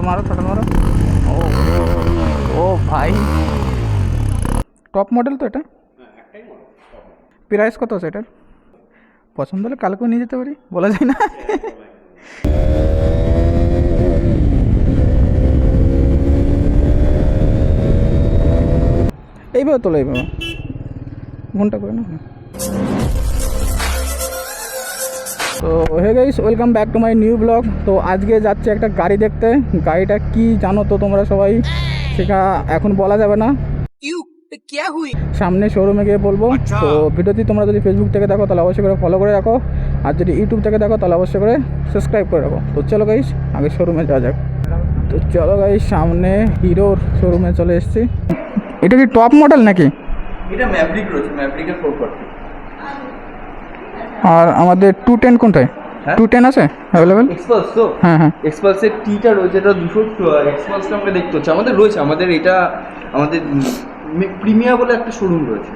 মারো থ্রটল মারো। ও ও ভাই, টপ মডেল তো এটা? প্রাইস কত আছে এটার? পছন্দ হলে কালকেও নিয়ে যেতে পারি, বলা যায় না। এইভাবে তোলো, এইভাবে ঘন্টা করে না। তো hey guys, welcome back to my new blog. তো আজকে যাচ্ছে একটা গাড়ি দেখতে। গাড়িটা কি জানো তো তোমরা সবাই, সেটা এখন বলা যাবে না, সামনে শোরুমে গিয়ে বলবো। তো ভিডিওটি তোমরা যদি ফেসবুক থেকে দেখো তাহলে অবশ্যই করে ফলো করে রাখো, আর যদি ইউটিউব থেকে দেখো তাহলে অবশ্যই করে সাবস্ক্রাইব করে রাখো। তো চলো গাইস, আগে শোরুমে যাওয়া যাক। তো চলো গাইস, সামনে হিরোর শোরুমে চলে এসেছি। এটা কি টপ মডেল নাকি? এটা ম্যাভরিক রয়েছে, ম্যাভরিকের 440। আর আমাদের 210 কোনটায়? 210 আছে অ্যাভেলেবেল? এক্সপালস তো? হ্যাঁ হ্যাঁ, এক্সপালসের টিটা রয়েছে, এটা 200। এক্সপালসটা আমাকে দেখতে হচ্ছে, আমাদের রয়েছে, আমাদের এটা আমাদের প্রিমিয়া বলে একটা শোরুম রয়েছে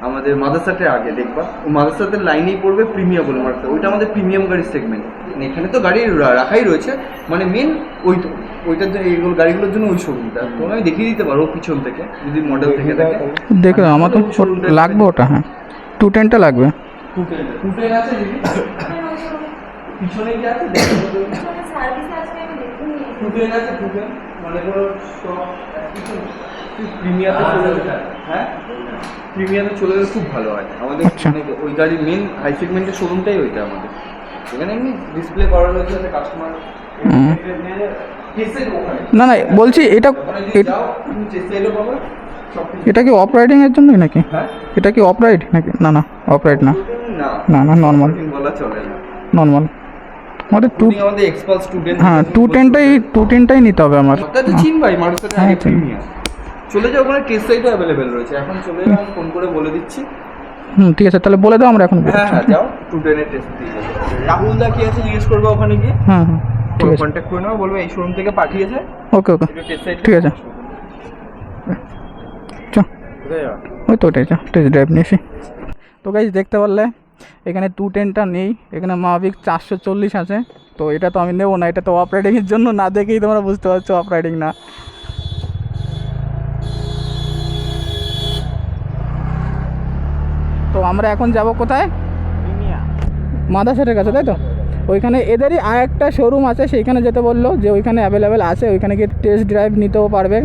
আমাদের মাদারসাটের আগে, দেখবা ও মাদারসাটের লাইনেই পড়বে প্রিমিয়া বলে মার্কেট। ওইটা আমাদের প্রিমিয়াম গাড়ির সেগমেন্ট। এখানে তো গাড়ি রাখাই রয়েছে, মানে মেন ওইটার জন্য, এইগুলো গাড়িগুলোর জন্য ওই শোরুমটা। তো আমি দেখিয়ে দিতে পারো পিছন থেকে, যদি মডেল থেকে দেখে। দেখো আমার তো লাগবে ওটা। হ্যাঁ, 210টা লাগবে। 210 আছে দিদি? পিছনে কি আছে দেখো তো। 210 আছে, 210 মানে ধরো প্রিমিয়াতে চলে গেলে, হ্যাঁ প্রিমিয়াতে চলে গেলে খুব ভালো হয় আমাদের। ওই গাড়ির মেন হাই সেগমেন্টের শোরুমটাই ওইটা আমাদের। এখানে এমনি ডিসপ্লে করা রয়েছে কাস্টমার। না না, বলছি এটা এটা কি অফ রাইডিং এর জন্যই নাকি? এটা কি অফ রাইড নাকি? না না, অফ রাইড না, না না নর্মাল বলা চলে না, নর্মাল। আমাদের আমাদের এক্সপালস 210। হ্যাঁ, 210টাই নিতে হবে আমার। তো চিন ভাই মারুতিটা আগে প্রিমিয়াম। চলে যাও, ওখানে টেস্ট রাইডও অ্যাভেলেবেল রয়েছে। এখন চলে যাও, আমি ফোন করে বলে দিচ্ছি। ঠিক আছে, তাহলে বলে দাও, আমরা এখন। হ্যাঁ হ্যাঁ, যাও 210 এর টেস্ট দিয়ে যাও। রাহুল দা কি আছে জিজ্ঞেস করবো ওখানে গিয়ে। হ্যাঁ হ্যাঁ, ঠিক আছে, কন্ট্যাক্ট করে নেবো, বলবো এই শোরুম থেকে পাঠিয়েছে। ওকে ওকে, ঠিক আছে। চ ওই তো ওটাই, টেস্ট ড্রাইভ নিয়েছি। তো গাইজ দেখতে পারলে এখানে 210টা নেই, এখানে মাভিক 440 আছে। তো এটা তো আমি নেবো না, এটা তো অফ রাইডিংয়ের জন্য, না দেখেই তোমরা বুঝতে পারছো অফ রাইডিং না। তো আমরা এখন যাব কোথায়? মাদারসাটের কাছে, তাই তো? ওইখানে এদেরই আর একটা শোরুম আছে, সেইখানে যেতে বললো যে ওইখানে অ্যাভেলেবেল আছে, ওইখানে গিয়ে টেস্ট ড্রাইভ নিতেও পারবে।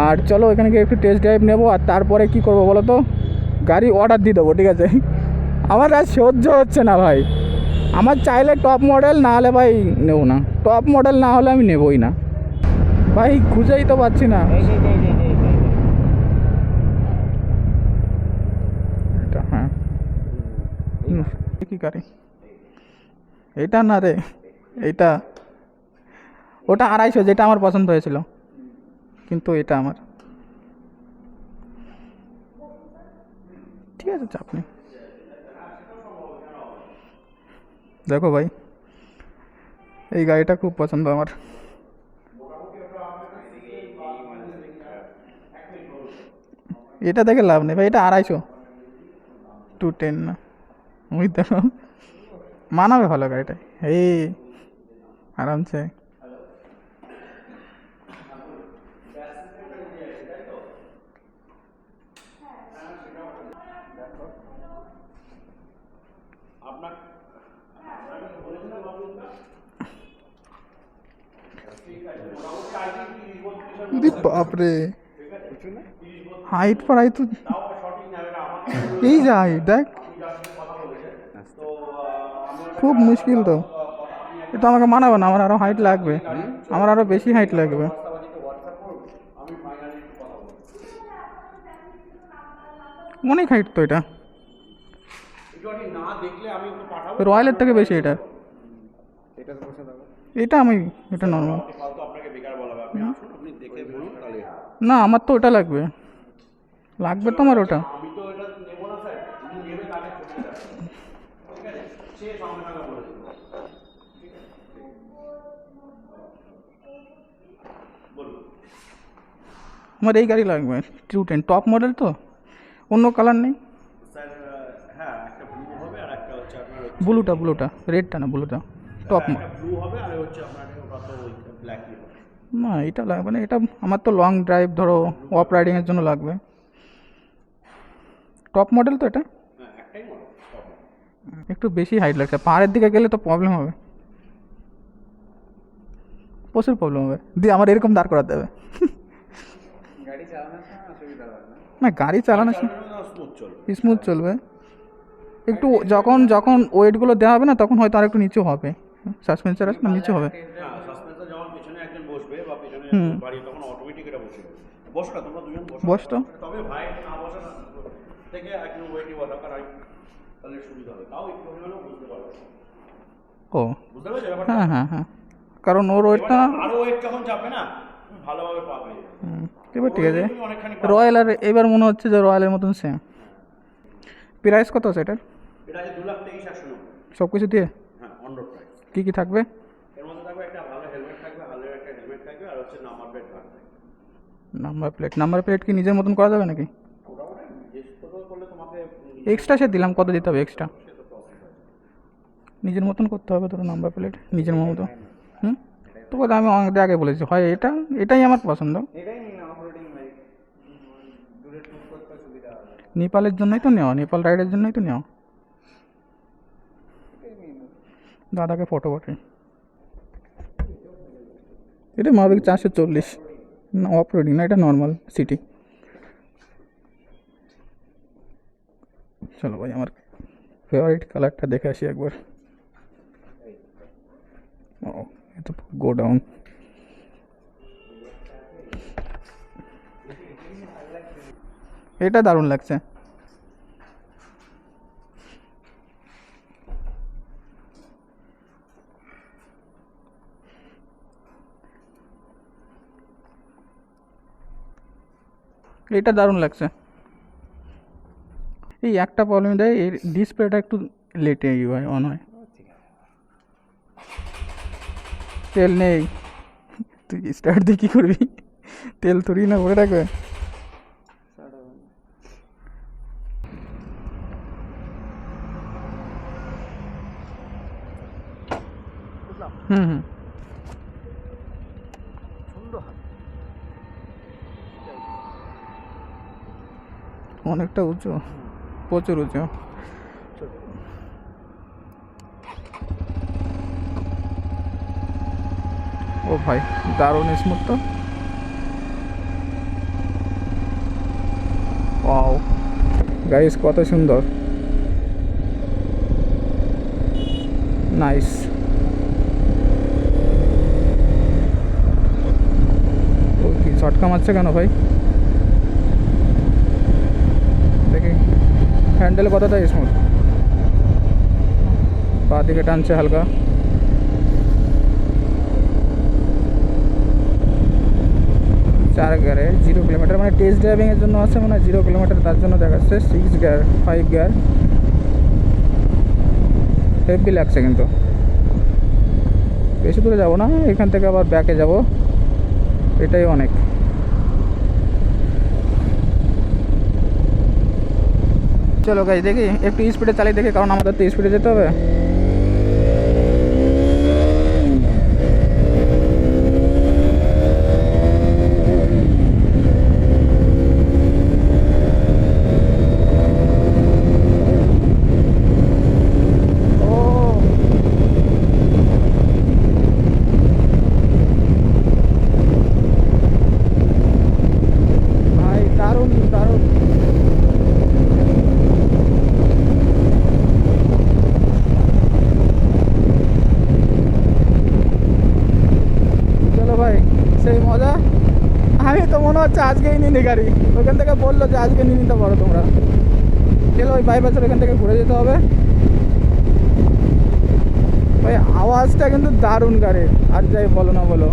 আর চলো ওইখানে গিয়ে একটু টেস্ট ড্রাইভ নেবো, আর তারপরে কী করবো বলো তো, গাড়ি অর্ডার দিয়ে দেবো, ঠিক আছে? আমার আর সহ্য হচ্ছে না ভাই, আমার চাইলে টপ মডেল, না হলে ভাই নেবো না। টপ মডেল না হলে আমি নেবই না ভাই, খুঁজেই তো পাচ্ছি না। এটা হ্যাঁ, কি গাড়ি এটা? না রে, এইটা, ওটা 250, যেটা আমার পছন্দ হয়েছিল, কিন্তু এটা আমার। ঠিক আছে, চাপ নেই। দেখো ভাই, এই গাড়িটা খুব পছন্দ আমার। এটা দেখে লাভ নেই ভাই, এটা 250, 210 না। ওই দেখো, মানাবে ভালো গাড়িটা, এই আরামসে। বাপরে, হাইট ফর হাইট তো এই যা হাইট দেখ, খুব মুশকিল তো। এটা আমাকে মানাবে না, আমার আরো হাইট লাগবে, আমার আরো বেশি হাইট লাগবে। অনেক হাইট তো এটা, রয়্যালের থেকে বেশি এটা। এটা আমি, এটা নর্মাল না, আমার তো ওটা লাগবে, লাগবে তো আমার ওটা। আমার এই গাড়ি লাগবে, 210 টপ মডেল তো, অন্য কালার নেই। ব্লুটা, রেডটা না, ব্লুটা টপ মডেল। না এটা লাগবে না, এটা আমার তো লং ড্রাইভ ধরো অফ রাইডিংয়ের জন্য লাগবে। টপ মডেল তো এটা হ্যাঁ একটাই মডেল একটু বেশি হাইট লাগছে, পাহাড়ের দিকে গেলে তো প্রবলেম হবে, প্রচুর প্রবলেম হবে, দিয়ে আমার এরকম দাঁড় করাতে হবে। গাড়ি চালানোর সময় অসুবিধা হবে না। না গাড়ি চালানোর সময় স্মুথ চলবে। স্মুথ চলবে, একটু যখন যখন ওয়েটগুলো দেওয়া হবে না তখন হয়তো আর একটু নিচু হবে, সাসপেন্সার আছে না নিচু হবে। হ্যাঁ সাসপেন্সার যখন পিছনে একজন বসবে বা পিছনে হুম। বাড়ি তখন অটোমেটিক এটা বসে যাবে। বসো না তোমরা দুজন বসো। বস তো। তবে ভাই না বসে না থেকে একজন ওয়েটই বসা কারণ তাহলে সুবিধা হবে, তাও একটু হলেও বুঝতে পারবে। ও বুঝতে পারছো ব্যাপারটা? হ্যাঁ হ্যাঁ হ্যাঁ, কারণ ওর ওয়েটটা আরো ওয়েট যখন চাপবে না তুমি ভালোভাবে পাবে। এবার ঠিক আছে। তুমি অনেকখানি পাবে। রয়্যাল আর এবার মনে হচ্ছে যে রয়্যালের মতন সেম। প্রাইস কত আছে এটার? এটা আছে 2,23,890। সব কিছু দিয়ে হ্যাঁ অন রোড প্রাইস। কী কী থাকবে? এর মধ্যে থাকবে একটা ভালো হেলমেট থাকবে, হালের একটা হেলমেট থাকবে, আর হচ্ছে নাম্বার প্লেট থাকবে। নাম্বার প্লেট কি নিজের মতন করা যাবে নাকি? ওটা জিজ্ঞেস করলে তোমাকে এক্সট্রা সে দিলাম, কত দিতে হবে এক্সট্রা? সে তো প্রসেস আছে। নিজের মতন করতে হবে ধরো নাম্বার প্লেট নিজের মতো। হুম, তো বলে আমি অনেক আগে বলেছি হয় এটাই আমার পছন্দ। এটাই নিন অফ রোডিং বাইক, দূরে ট্যুর করতে সুবিধা হবে। নেপালের জন্যই তো নেওয়া, নেপাল রাইডের জন্যই তো নেওয়া। এটাই নিন। দাদাকে ফটো পাঠাই। এটা মাভিক 440, না অফ রোডিং না, এটা নর্মাল সিটি। চলো ভাই আমার ফেভারিট কালারটা দেখে আসি একবার। ও এটা গো ডাউন। এটা দারুণ লাগছে। এটা দারুণ লাগছে। এই একটা প্রবলেম দেয়, এর ডিসপ্লেটা একটু লেটে হয় অন হয়। তেল নেই, তুই স্টার্ট দিয়ে কী করবি? তেল থরি না ভরে রাখবে। হুম হুম, অনেকটা উঁচু, প্রচুর উঁচু। ও ভাই দারুণ স্মুথ তো। ওয়াও গাইস কত সুন্দর, নাইস। ও কি ঝটকা মারছে কেন ভাই? দেখি হ্যান্ডেল কতটা স্মুথ, বাঁ দিকে টানছে হালকা। 4 গিয়ারে 0 কিলোমিটার, মানে টেস্ট ড্রাইভিংয়ের জন্য আছে মানে 0 কিলোমিটার, তার জন্য দেখাচ্ছে 6 গিয়ার 5 গিয়ার। হেভি লাগছে কিন্তু, বেশি দূরে যাবো না, এখান থেকে আবার ব্যাকে যাব, এটাই অনেক। চলো গাইস দেখি একটু স্পিডে চালিয়ে দেখি, কারণ আমাদের তো স্পিডে যেতে হবে। ভাই দারুণ দারুণ, চলো ভাই সেই মজা। আমি তো মনে হচ্ছে আজকেই নিয়ে নি গাড়ি, ওখান থেকে বললো যে আজকে নিয়ে নিতে পারো তোমরা। চলো ওই বাইপাসের এখান থেকে ঘুরে যেতে হবে। ভাই আওয়াজটা কিন্তু দারুণ গাড়ির, আর যাই বলো না বলো।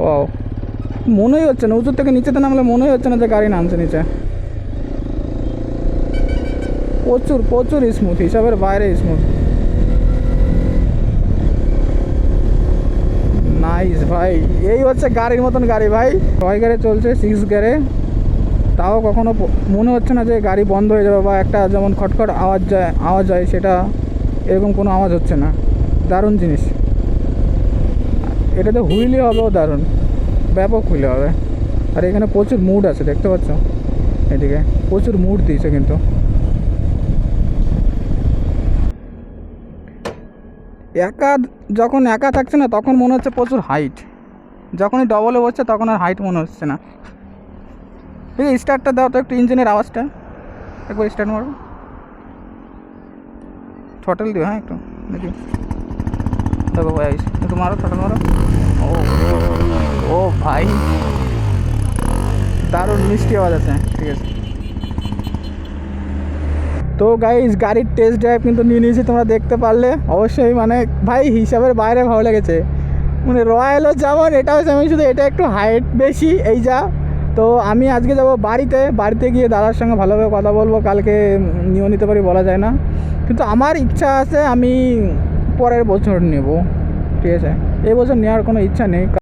ও মনেই হচ্ছে না, উঁচুর থেকে নিচেতে নামলে মনেই হচ্ছে না যে গাড়ি নামছে নিচে। প্রচুর প্রচুর স্মুথ, হিসাবের বাইরে স্মুথ। নাইস ভাই, এই হচ্ছে গাড়ির মতন গাড়ি ভাই। 6 গিয়ারে চলছে, 6 গিয়ারে তাও কখনো মনে হচ্ছে না যে গাড়ি বন্ধ হয়ে যাবে বা একটা যেমন খটখট আওয়াজ হয় সেটা এরকম কোনো আওয়াজ হচ্ছে না। দারুণ জিনিস। এটাতে হুইলই হবেও দারুণ, ব্যাপক হুইল হবে। আর এখানে প্রচুর মুড আছে, দেখতে পাচ্ছ এদিকে প্রচুর মুড দিয়েছে। কিন্তু যখন একা থাকছে না তখন মনে হচ্ছে প্রচুর হাইট, যখনই ডবলে বসছে তখন আর হাইট মনে হচ্ছে না। ঠিক আছে, স্টার্টটা দাও তো একটু, ইঞ্জিনের আওয়াজটা একবার স্টার্ট মারো, থ্রটল দিও। হ্যাঁ একটু দেখি, দেখো ভাই একটু মারো, থ্রটল মারো। ও ও ভাই দারুণ মিষ্টি আওয়াজ আছে। ঠিক আছে, তো গাইজ গাড়ির টেস্ট ড্রাইভ কিন্তু নিয়ে নিয়েছি, তোমরা দেখতে পারলে। অবশ্যই মানে ভাই হিসাবের বাইরে ভালো লেগেছে। মানে রয়্যালও যেমন, এটাও সেমন, শুধু এটা একটু হাইট বেশি এই যা। তো আমি আজকে যাব বাড়িতে গিয়ে দাদার সঙ্গে ভালোভাবে কথা বলবো। কালকে নিয়েও নিতে পারি, বলা যায় না। কিন্তু আমার ইচ্ছা আছে আমি পরের বছর নেব। ঠিক আছে, এই বছর নেওয়ার কোনো ইচ্ছা নেই।